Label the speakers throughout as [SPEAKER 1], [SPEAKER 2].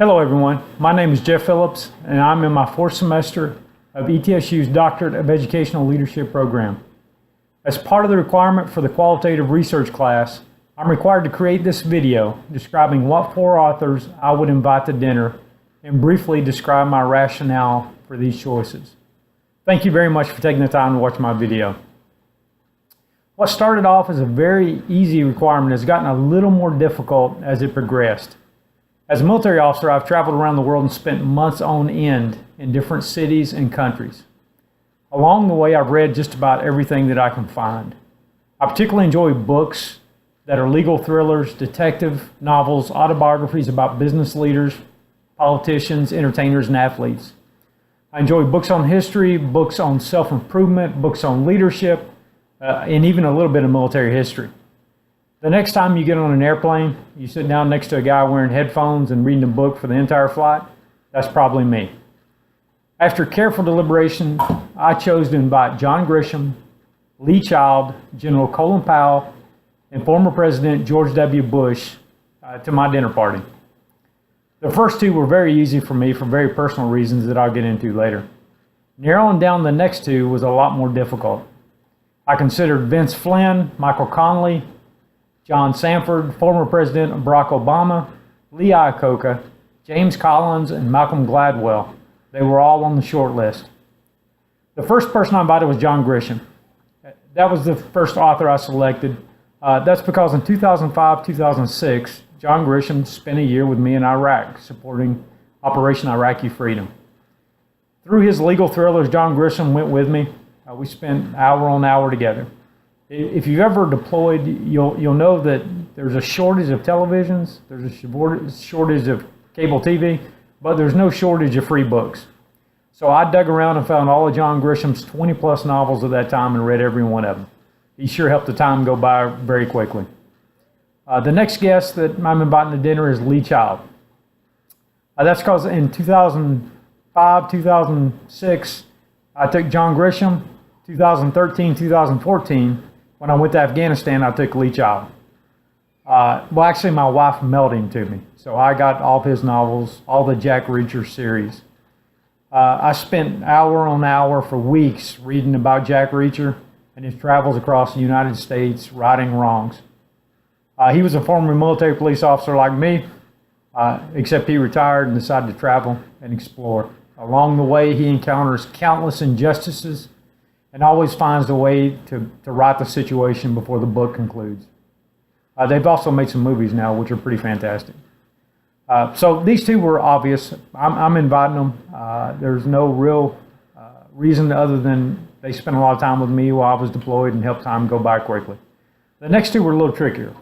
[SPEAKER 1] Hello everyone, my name is Jeff Phillips and I'm in my fourth semester of ETSU's Doctorate of Educational Leadership program. As part of the requirement for the qualitative research class, I'm required to create this video describing what four authors I would invite to dinner and briefly describe my rationale for these choices. Thank you very much for taking the time to watch my video. What started off as a very easy requirement has gotten a little more difficult as it progressed. As a military officer, I've traveled around the world and spent months on end in different cities and countries. Along the way, I've read just about everything that I can find. I particularly enjoy books that are legal thrillers, detective novels, autobiographies about business leaders, politicians, entertainers, and athletes. I enjoy books on history, books on self-improvement, books on leadership, and even a little bit of military history. The next time you get on an airplane, you sit down next to a guy wearing headphones and reading a book for the entire flight, that's probably me. After careful deliberation, I chose to invite John Grisham, Lee Child, General Colin Powell, and former President George W. Bush to my dinner party. The first two were very easy for me for very personal reasons that I'll get into later. Narrowing down the next two was a lot more difficult. I considered Vince Flynn, Michael Connelly, John Sanford, former President Barack Obama, Lee Iacocca, James Collins, and Malcolm Gladwell. They were all on the short list. The first person I invited was John Grisham. That was the first author I selected. That's because in 2005-2006, John Grisham spent a year with me in Iraq supporting Operation Iraqi Freedom. Through his legal thrillers, John Grisham went with me. We spent hour on hour together. If you've ever deployed, you'll know that there's a shortage of televisions, there's a shortage of cable TV, but there's no shortage of free books. So I dug around and found all of John Grisham's 20-plus novels at that time and read every one of them. He sure helped the time go by very quickly. The next guest that I'm inviting to dinner is Lee Child. That's because in 2005, 2006, I took John Grisham. 2013, 2014, when I went to Afghanistan, I took Lee Child. Well, actually, my wife mailed him to me. So I got all of his novels, all the Jack Reacher series. I spent hour on hour for weeks reading about Jack Reacher and his travels across the United States, righting wrongs. He was a former military police officer like me, except he retired and decided to travel and explore. Along the way, he encounters countless injustices and always finds a way to right the situation before the book concludes. They've also made some movies now, which are pretty fantastic. So these two were obvious. I'm inviting them. There's no real reason other than they spent a lot of time with me while I was deployed and helped time go by quickly. The next two were a little trickier.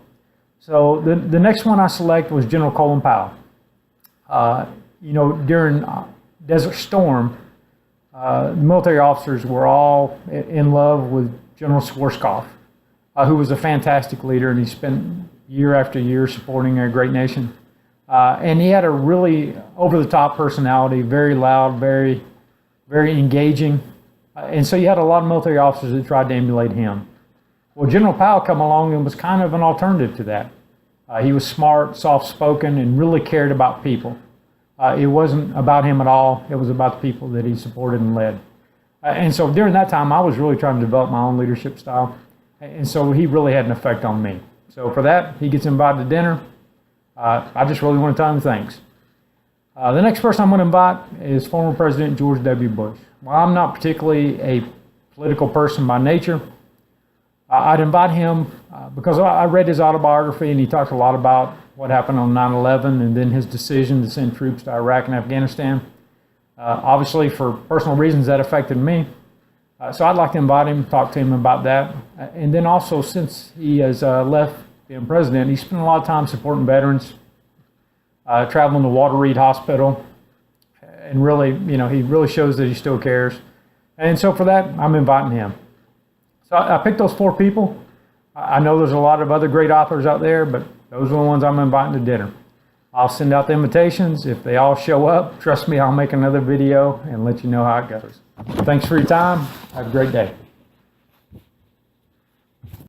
[SPEAKER 1] So the next one I select was General Colin Powell. During Desert Storm, military officers were all in love with General Schwarzkopf, who was a fantastic leader, and he spent year after year supporting our great nation. And he had a really over-the-top personality, very loud, very, very engaging. And so you had a lot of military officers that tried to emulate him. Well, General Powell came along and was kind of an alternative to that. He was smart, soft-spoken, and really cared about people. It wasn't about him at all. It was about the people that he supported and led. And so during that time, I was really trying to develop my own leadership style. And so he really had an effect on me. So for that, he gets invited to dinner. I just really want to tell him thanks. The next person I'm going to invite is former President George W. Bush. While I'm not particularly a political person by nature, I'd invite him because I read his autobiography and he talked a lot about what happened on 9/11 and then his decision to send troops to Iraq and Afghanistan. Obviously, for personal reasons, that affected me. So I'd like to invite him, talk to him about that. And then also, since he has left being president, he spent a lot of time supporting veterans, traveling to Walter Reed Hospital, and really, he really shows that he still cares. And so for that, I'm inviting him. So I picked those four people. I know there's a lot of other great authors out there, but those are the ones I'm inviting to dinner. I'll send out the invitations. If they all show up, trust me, I'll make another video and let you know how it goes. Thanks for your time. Have a great day.